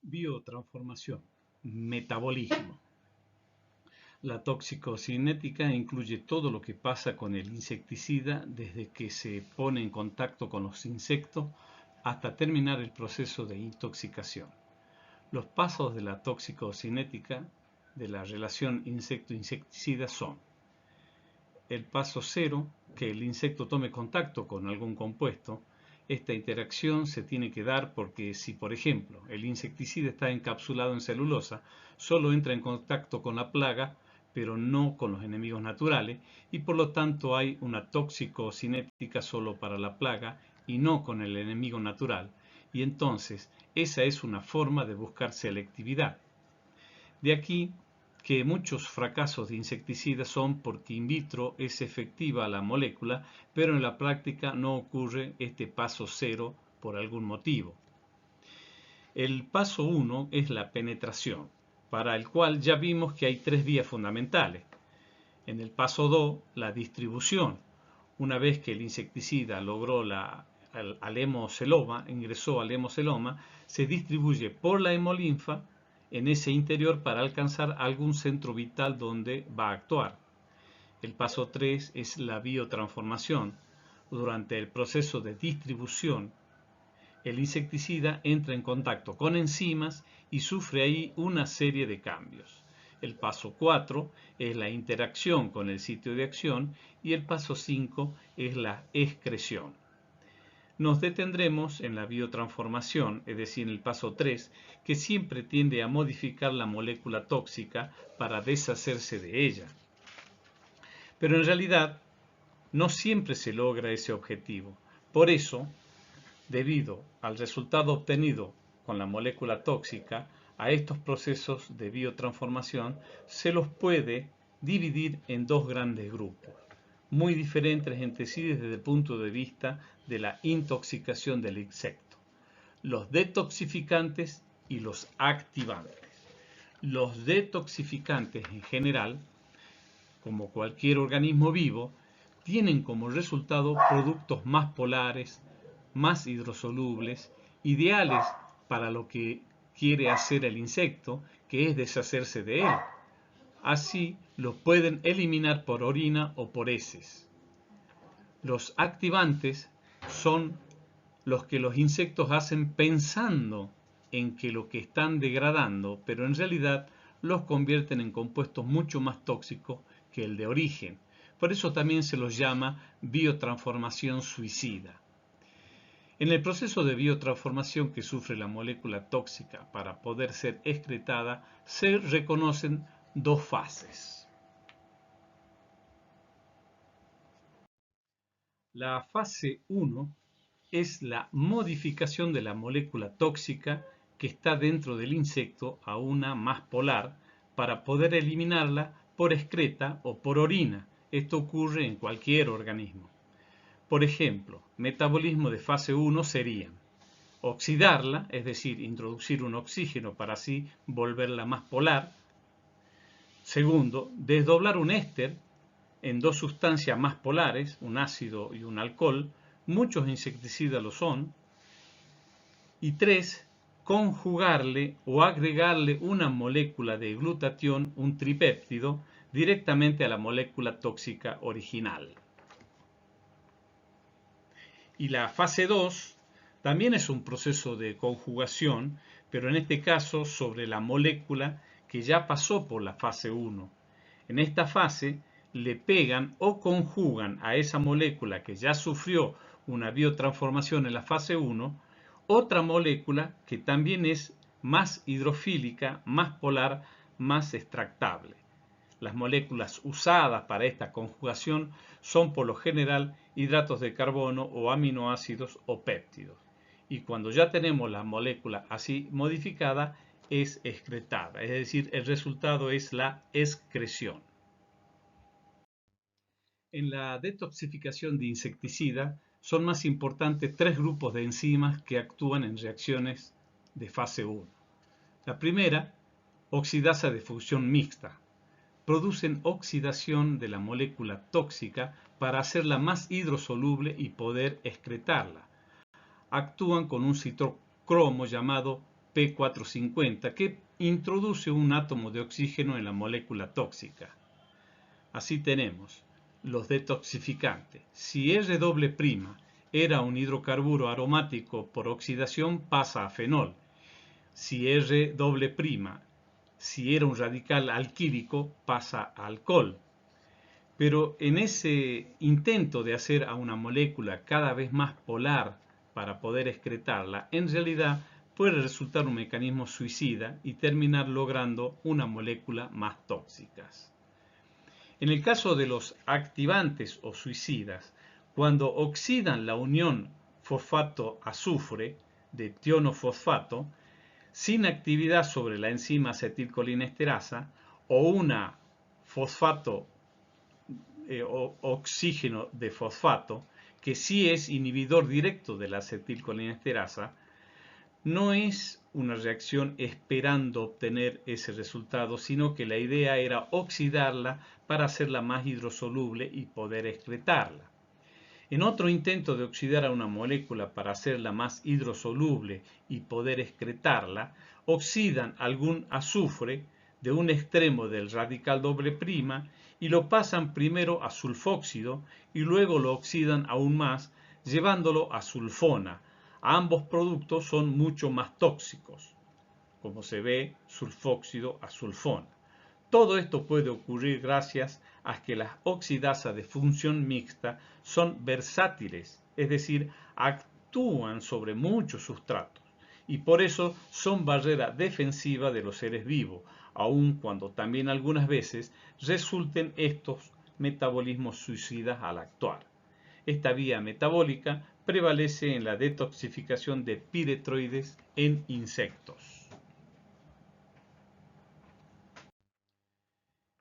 Biotransformación, metabolismo. La toxicocinética incluye todo lo que pasa con el insecticida desde que se pone en contacto con los insectos hasta terminar el proceso de intoxicación. Los pasos de la toxicocinética de la relación insecto-insecticida son: el paso cero, que el insecto tome contacto con algún compuesto. Esta interacción se tiene que dar porque si, por ejemplo, el insecticida está encapsulado en celulosa, solo entra en contacto con la plaga, pero no con los enemigos naturales, y por lo tanto hay una toxicocinética solo para la plaga y no con el enemigo natural, y entonces esa es una forma de buscar selectividad. De aquí que muchos fracasos de insecticidas son porque in vitro es efectiva la molécula, pero en la práctica no ocurre este paso cero por algún motivo. El paso 1 es la penetración, para el cual ya vimos que hay tres vías fundamentales. En el paso 2, la distribución. Una vez que el insecticida logró al hemoceloma, ingresó al hemoceloma, se distribuye por la hemolinfa en ese interior para alcanzar algún centro vital donde va a actuar. El paso 3 es la biotransformación. Durante el proceso de distribución, el insecticida entra en contacto con enzimas y sufre ahí una serie de cambios. El paso 4 es la interacción con el sitio de acción y el paso 5 es la excreción. Nos detendremos en la biotransformación, es decir, en el paso 3, que siempre tiende a modificar la molécula tóxica para deshacerse de ella. Pero en realidad, no siempre se logra ese objetivo. Por eso, debido al resultado obtenido con la molécula tóxica, a estos procesos de biotransformación se los puede dividir en dos grandes grupos, muy diferentes entre sí desde el punto de vista de la intoxicación del insecto: los detoxificantes y los activantes. Los detoxificantes en general, como cualquier organismo vivo, tienen como resultado productos más polares, más hidrosolubles, ideales para lo que quiere hacer el insecto, que es deshacerse de él. Así lo pueden eliminar por orina o por heces. Los activantes son los que los insectos hacen pensando en que lo que están degradando, pero en realidad los convierten en compuestos mucho más tóxicos que el de origen. Por eso también se los llama biotransformación suicida. En el proceso de biotransformación que sufre la molécula tóxica para poder ser excretada, se reconocen dos fases. La fase 1 es la modificación de la molécula tóxica que está dentro del insecto a una más polar para poder eliminarla por excreta o por orina. Esto ocurre en cualquier organismo. Por ejemplo, metabolismo de fase 1 sería oxidarla, es decir, introducir un oxígeno para así volverla más polar. Segundo, desdoblar un éster en dos sustancias más polares, un ácido y un alcohol. Muchos insecticidas lo son. Y 3, conjugarle o agregarle una molécula de glutatión, un tripéptido, directamente a la molécula tóxica original. Y la fase 2 también es un proceso de conjugación, pero en este caso sobre la molécula que ya pasó por la fase 1. En esta fase le pegan o conjugan a esa molécula que ya sufrió una biotransformación en la fase 1, otra molécula que también es más hidrofílica, más polar, más extractable. Las moléculas usadas para esta conjugación son por lo general hidratos de carbono o aminoácidos o péptidos. Y cuando ya tenemos la molécula así modificada, es excretada, es decir, el resultado es la excreción. En la detoxificación de insecticida son más importantes tres grupos de enzimas que actúan en reacciones de fase 1. La primera, oxidasa de función mixta. Producen oxidación de la molécula tóxica para hacerla más hidrosoluble y poder excretarla. Actúan con un citocromo llamado P450 que introduce un átomo de oxígeno en la molécula tóxica. Así tenemos los detoxificantes. Si R' era un hidrocarburo aromático por oxidación, pasa a fenol. Si R', si era un radical alquílico, pasa a alcohol. Pero en ese intento de hacer a una molécula cada vez más polar para poder excretarla, en realidad puede resultar un mecanismo suicida y terminar logrando una molécula más tóxica. En el caso de los activantes o suicidas, cuando oxidan la unión fosfato-azufre de tionofosfato, sin actividad sobre la enzima acetilcolinesterasa o una fosfato oxígeno de fosfato, que sí es inhibidor directo de la acetilcolinesterasa, no es una reacción esperando obtener ese resultado, sino que la idea era oxidarla para hacerla más hidrosoluble y poder excretarla. En otro intento de oxidar a una molécula para hacerla más hidrosoluble y poder excretarla, oxidan algún azufre de un extremo del radical AA y lo pasan primero a sulfóxido y luego lo oxidan aún más, llevándolo a sulfona. Ambos productos son mucho más tóxicos, como se ve, sulfóxido a sulfona. Todo esto puede ocurrir gracias a que las oxidasas de función mixta son versátiles, es decir, actúan sobre muchos sustratos y por eso son barrera defensiva de los seres vivos, aun cuando también algunas veces resulten estos metabolismos suicidas al actuar. Esta vía metabólica prevalece en la detoxificación de piretroides en insectos.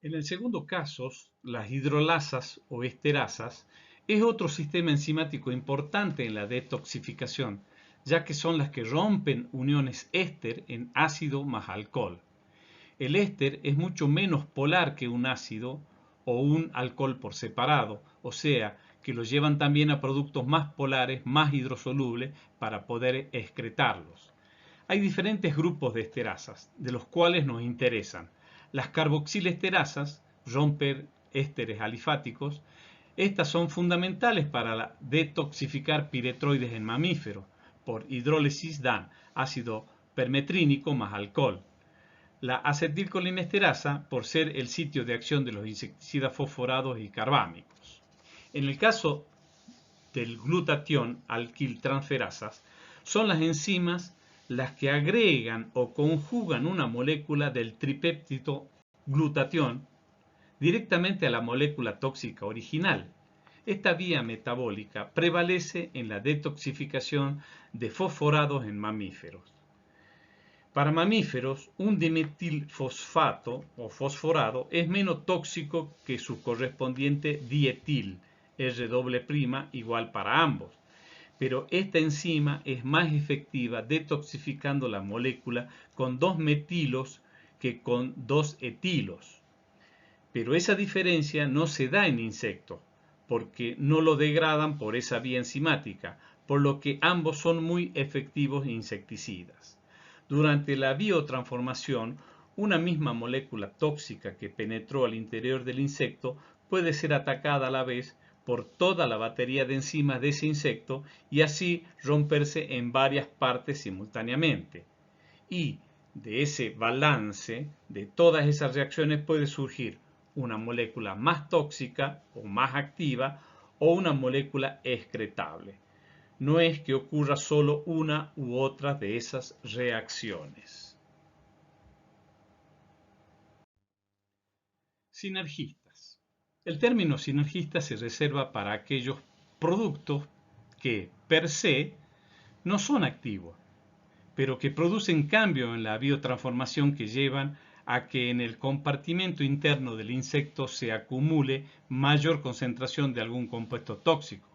En el segundo caso, las hidrolasas o esterasas es otro sistema enzimático importante en la detoxificación, ya que son las que rompen uniones éster en ácido más alcohol. El éster es mucho menos polar que un ácido o un alcohol por separado, o sea, que lo llevan también a productos más polares, más hidrosolubles, para poder excretarlos. Hay diferentes grupos de esterasas, de los cuales nos interesan. Las carboxilesterasas, romper ésteres alifáticos, estas son fundamentales para detoxificar piretroides en mamíferos. Por hidrólisis dan ácido permetrínico más alcohol. La acetilcolinesterasa por ser el sitio de acción de los insecticidas fosforados y carbámicos. En el caso del glutatión alquiltransferasas, son las enzimas las que agregan o conjugan una molécula del tripéptido glutatión directamente a la molécula tóxica original. Esta vía metabólica prevalece en la detoxificación de fosforados en mamíferos. Para mamíferos, un dimetilfosfato o fosforado es menos tóxico que su correspondiente dietil, R' igual para ambos, pero esta enzima es más efectiva detoxificando la molécula con 2 metilos que con 2 etilos. Pero esa diferencia no se da en insectos, porque no lo degradan por esa vía enzimática, por lo que ambos son muy efectivos insecticidas. Durante la biotransformación, una misma molécula tóxica que penetró al interior del insecto puede ser atacada a la vez por toda la batería de enzimas de ese insecto y así romperse en varias partes simultáneamente. Y de ese balance de todas esas reacciones puede surgir una molécula más tóxica o más activa o una molécula excretable. No es que ocurra solo una u otra de esas reacciones. Sinergistas. El término sinergista se reserva para aquellos productos que, per se, no son activos, pero que producen cambio en la biotransformación que llevan a que en el compartimento interno del insecto se acumule mayor concentración de algún compuesto tóxico.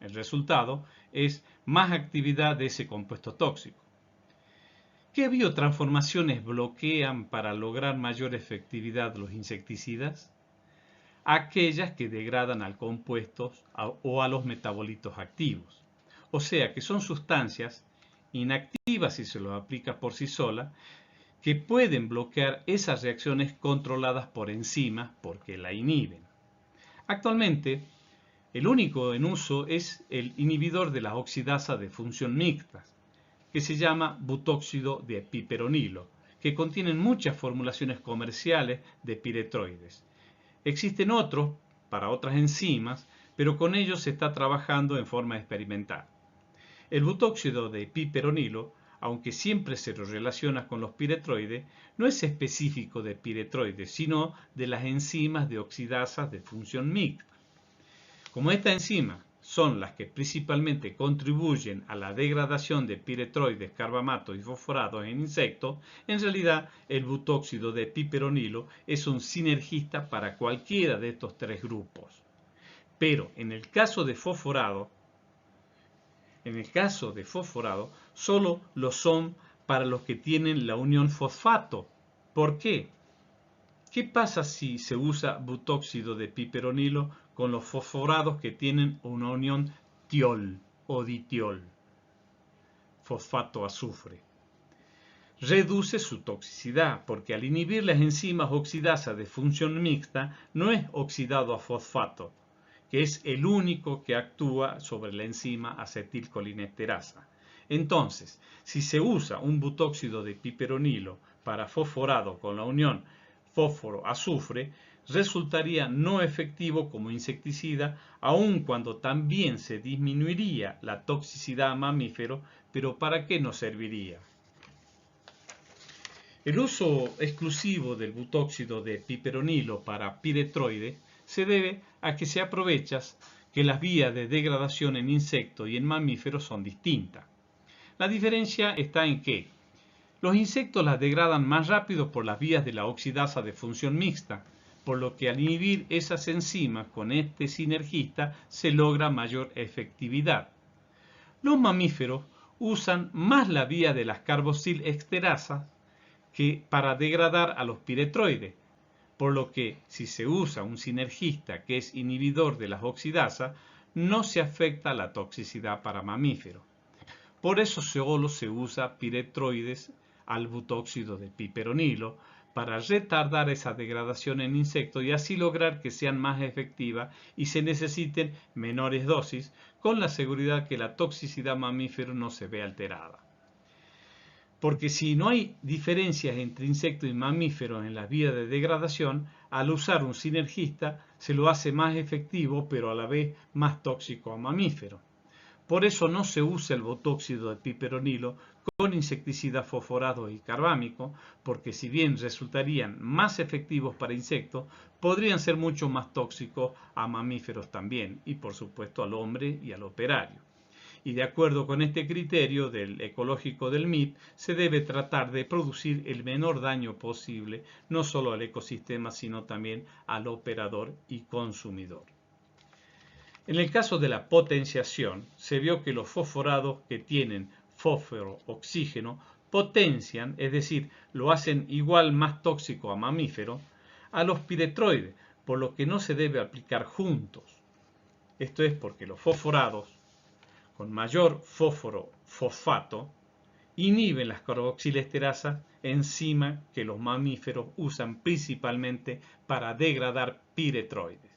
El resultado es más actividad de ese compuesto tóxico. ¿Qué biotransformaciones bloquean para lograr mayor efectividad los insecticidas? Aquellas que degradan al compuesto o a los metabolitos activos. O sea que son sustancias inactiva si se lo aplica por sí sola, que pueden bloquear esas reacciones controladas por enzimas porque la inhiben. Actualmente, el único en uso es el inhibidor de la oxidasa de función mixta, que se llama butóxido de piperonilo, que contienen muchas formulaciones comerciales de piretroides. Existen otros para otras enzimas, pero con ellos se está trabajando en forma experimental. El butóxido de piperonilo, aunque siempre se lo relaciona con los piretroides, no es específico de piretroides, sino de las enzimas de oxidasas de función mixta. Como estas enzimas son las que principalmente contribuyen a la degradación de piretroides, carbamatos y fosforados en insectos, en realidad el butóxido de piperonilo es un sinergista para cualquiera de estos tres grupos. Pero en el caso de fosforado, solo lo son para los que tienen la unión fosfato. ¿Por qué? ¿Qué pasa si se usa butóxido de piperonilo con los fosforados que tienen una unión tiol o ditiol, fosfato azufre? Reduce su toxicidad porque al inhibir las enzimas oxidasas de función mixta no es oxidado a fosfato, que es el único que actúa sobre la enzima acetilcolinesterasa. Entonces, si se usa un butóxido de piperonilo para fosforado con la unión fósforo-azufre, resultaría no efectivo como insecticida, aun cuando también se disminuiría la toxicidad a mamíferos, pero ¿para qué nos serviría? El uso exclusivo del butóxido de piperonilo para piretroides se debe a que se aprovecha que las vías de degradación en insectos y en mamíferos son distintas. La diferencia está en que los insectos las degradan más rápido por las vías de la oxidasa de función mixta, por lo que al inhibir esas enzimas con este sinergista se logra mayor efectividad. Los mamíferos usan más la vía de las carboxilexterasas que para degradar a los piretroides, por lo que si se usa un sinergista que es inhibidor de las oxidasas, no se afecta la toxicidad para mamíferos. Por eso solo se usa piretroides al butóxido de piperonilo para retardar esa degradación en insectos y así lograr que sean más efectivas y se necesiten menores dosis con la seguridad que la toxicidad mamífero no se ve alterada. Porque si no hay diferencias entre insectos y mamíferos en las vías de degradación, al usar un sinergista se lo hace más efectivo pero a la vez más tóxico a mamíferos. Por eso no se usa el butóxido de piperonilo con insecticidas fosforados y carbámicos, porque si bien resultarían más efectivos para insectos, podrían ser mucho más tóxicos a mamíferos también, y por supuesto al hombre y al operario. Y de acuerdo con este criterio del ecológico del MIP, se debe tratar de producir el menor daño posible, no solo al ecosistema, sino también al operador y consumidor. En el caso de la potenciación, se vio que los fosforados que tienen fósforo-oxígeno potencian, es decir, lo hacen igual más tóxico a mamíferos, a los piretroides, por lo que no se debe aplicar juntos. Esto es porque los fosforados con mayor fósforo-fosfato inhiben las carboxilesterasas, enzima que los mamíferos usan principalmente para degradar piretroides.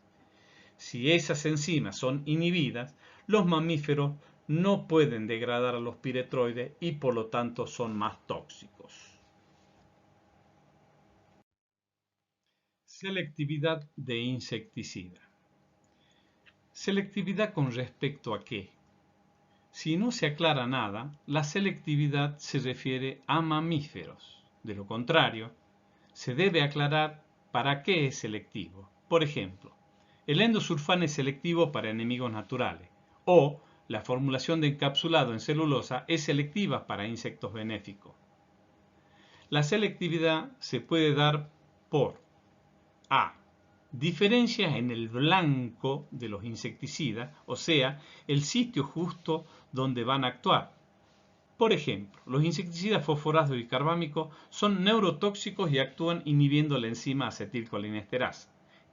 Si esas enzimas son inhibidas, los mamíferos no pueden degradar a los piretroides y por lo tanto son más tóxicos. Selectividad de insecticida. ¿Selectividad con respecto a qué? Si no se aclara nada, la selectividad se refiere a mamíferos. De lo contrario, se debe aclarar para qué es selectivo. Por ejemplo, el endosulfán es selectivo para enemigos naturales, o la formulación de encapsulado en celulosa es selectiva para insectos benéficos. La selectividad se puede dar por A. Diferencias en el blanco de los insecticidas, o sea, el sitio justo donde van a actuar. Por ejemplo, los insecticidas fosforados y carbámicos son neurotóxicos y actúan inhibiendo la enzima acetilcolinesterasa.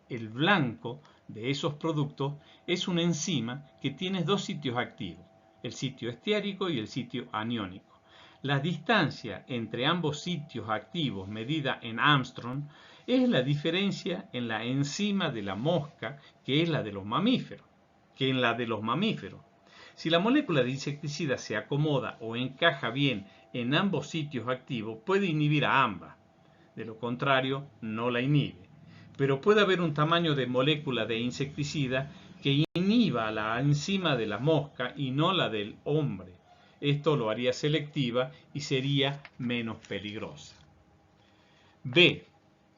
El blanco de esos productos es una enzima que tiene dos sitios activos, el sitio esteárico y el sitio aniónico. La distancia entre ambos sitios activos medida en Armstrong es la diferencia en la enzima de la mosca que es la de los mamíferos, Si la molécula de insecticida se acomoda o encaja bien en ambos sitios activos, puede inhibir a ambas. De lo contrario, no la inhibe. Pero puede haber un tamaño de molécula de insecticida que inhiba la enzima de la mosca y no la del hombre. Esto lo haría selectiva y sería menos peligrosa. B.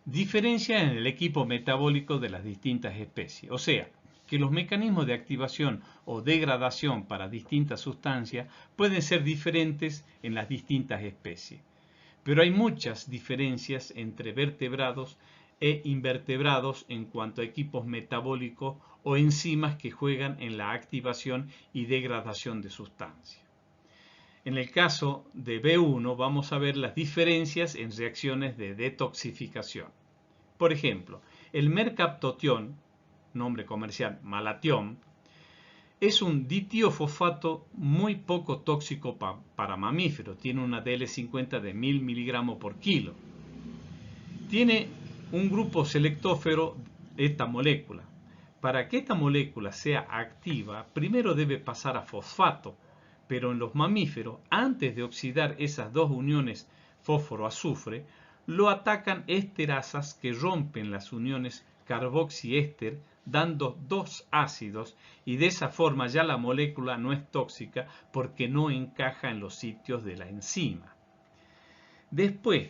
Diferencia en el equipo metabólico de las distintas especies. O sea, que los mecanismos de activación o degradación para distintas sustancias pueden ser diferentes en las distintas especies. Pero hay muchas diferencias entre vertebrados e invertebrados en cuanto a equipos metabólicos o enzimas que juegan en la activación y degradación de sustancias. En el caso de B1 vamos a ver las diferencias en reacciones de detoxificación. Por ejemplo, el mercaptotión, nombre comercial malatión, es un ditiofosfato muy poco tóxico para mamíferos. Tiene una DL50 de 1000 miligramos por kilo. Tiene un grupo selectófero esta molécula. Para que esta molécula sea activa, primero debe pasar a fosfato, pero en los mamíferos, antes de oxidar esas dos uniones fósforo-azufre, lo atacan esterasas que rompen las uniones carboxiéster, dando dos ácidos, y de esa forma ya la molécula no es tóxica porque no encaja en los sitios de la enzima. Después,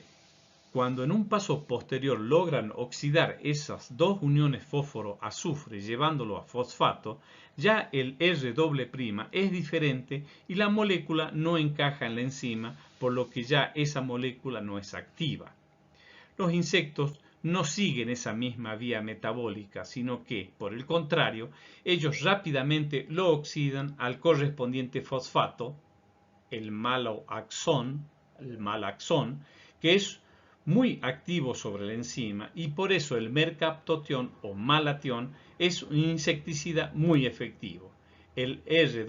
cuando en un paso posterior logran oxidar esas dos uniones fósforo-azufre llevándolo a fosfato, ya el R' es diferente y la molécula no encaja en la enzima, por lo que ya esa molécula no es activa. Los insectos no siguen esa misma vía metabólica, sino que, por el contrario, ellos rápidamente lo oxidan al correspondiente fosfato, el malaxón, que es muy activo sobre la enzima, y por eso el mercaptotión o malatión es un insecticida muy efectivo. El R'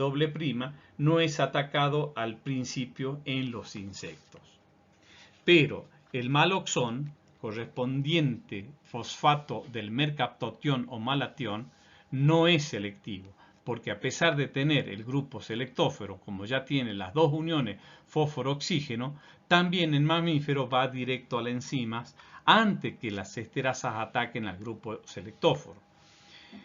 no es atacado al principio en los insectos. Pero el maloxón, correspondiente fosfato del mercaptotión o malatión, no es selectivo, porque a pesar de tener el grupo selectófero, como ya tiene las dos uniones fósforo-oxígeno, también en mamífero va directo a las enzimas antes que las esterasas ataquen al grupo selectóforo.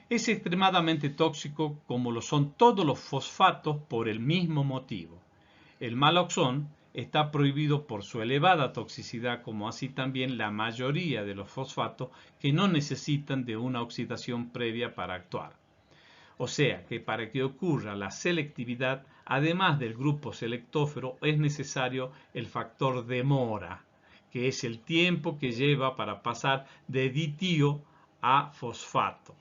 Es extremadamente tóxico como lo son todos los fosfatos por el mismo motivo. El maloxón está prohibido por su elevada toxicidad, como así también la mayoría de los fosfatos que no necesitan de una oxidación previa para actuar. O sea que para que ocurra la selectividad, además del grupo selectófero, es necesario el factor demora, que es el tiempo que lleva para pasar de ditío a fosfato.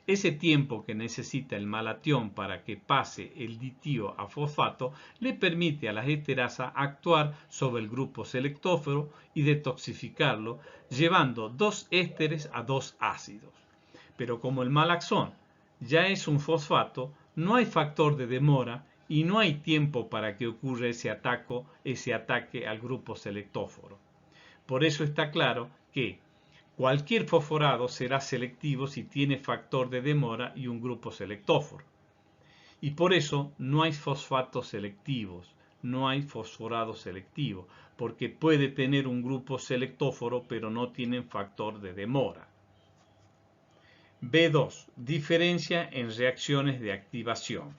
Ese tiempo que necesita el malatión para que pase el ditío a fosfato le permite a las esterasas actuar sobre el grupo selectófero y detoxificarlo, llevando dos ésteres a dos ácidos. Pero como el malaxón ya es un fosfato, no hay factor de demora y no hay tiempo para que ocurra ese ataque al grupo selectóforo. Por eso está claro que cualquier fosforado será selectivo si tiene factor de demora y un grupo selectóforo. Y por eso no hay fosfatos selectivos, no hay fosforado selectivo, porque puede tener un grupo selectóforo pero no tienen factor de demora. B2. Diferencia en reacciones de activación.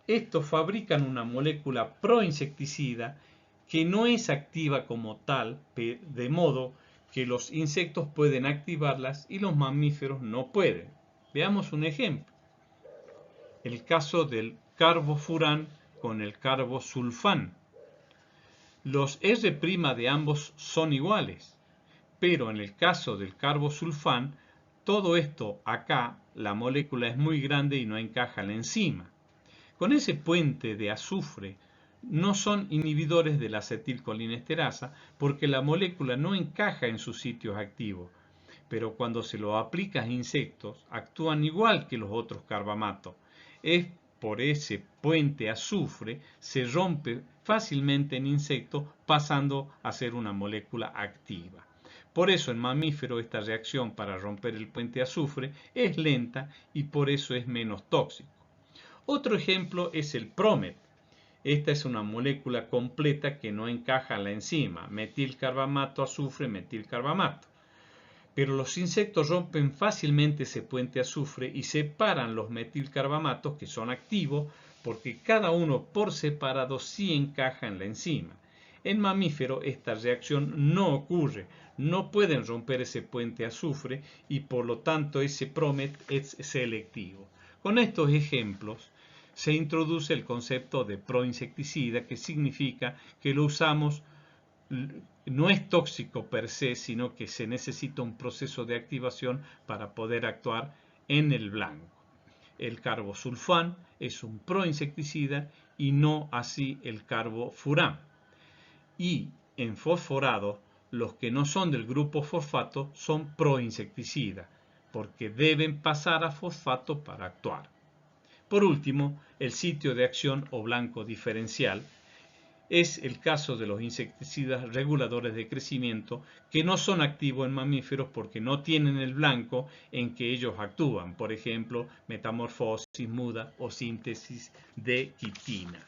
Estos fabrican una molécula proinsecticida que no es activa como tal, de modo que los insectos pueden activarlas y los mamíferos no pueden. Veamos un ejemplo. El caso del carbofurán con el carbosulfán. Los R' de ambos son iguales, pero en el caso del carbosulfán, todo esto acá, la molécula es muy grande y no encaja en la enzima. Con ese puente de azufre no son inhibidores de la acetilcolinesterasa porque la molécula no encaja en sus sitios activos, pero cuando se lo aplica a insectos actúan igual que los otros carbamatos. Es por ese puente azufre se rompe fácilmente en insectos, pasando a ser una molécula activa. Por eso en mamíferos esta reacción para romper el puente azufre es lenta y por eso es menos tóxico. Otro ejemplo es el PROMET. Esta es una molécula completa que no encaja en la enzima, metilcarbamato, azufre, metilcarbamato. Pero los insectos rompen fácilmente ese puente azufre y separan los metilcarbamatos que son activos porque cada uno por separado sí encaja en la enzima. En mamífero esta reacción no ocurre, no pueden romper ese puente azufre y por lo tanto ese PROMET es selectivo. Con estos ejemplos se introduce el concepto de proinsecticida, que significa que lo usamos, no es tóxico per se, sino que se necesita un proceso de activación para poder actuar en el blanco. El carbosulfán es un proinsecticida y no así el carbofurán. Y en fosforado, los que no son del grupo fosfato son proinsecticidas, porque deben pasar a fosfato para actuar. Por último, el sitio de acción o blanco diferencial es el caso de los insecticidas reguladores de crecimiento que no son activos en mamíferos porque no tienen el blanco en que ellos actúan, por ejemplo, metamorfosis muda o síntesis de quitina.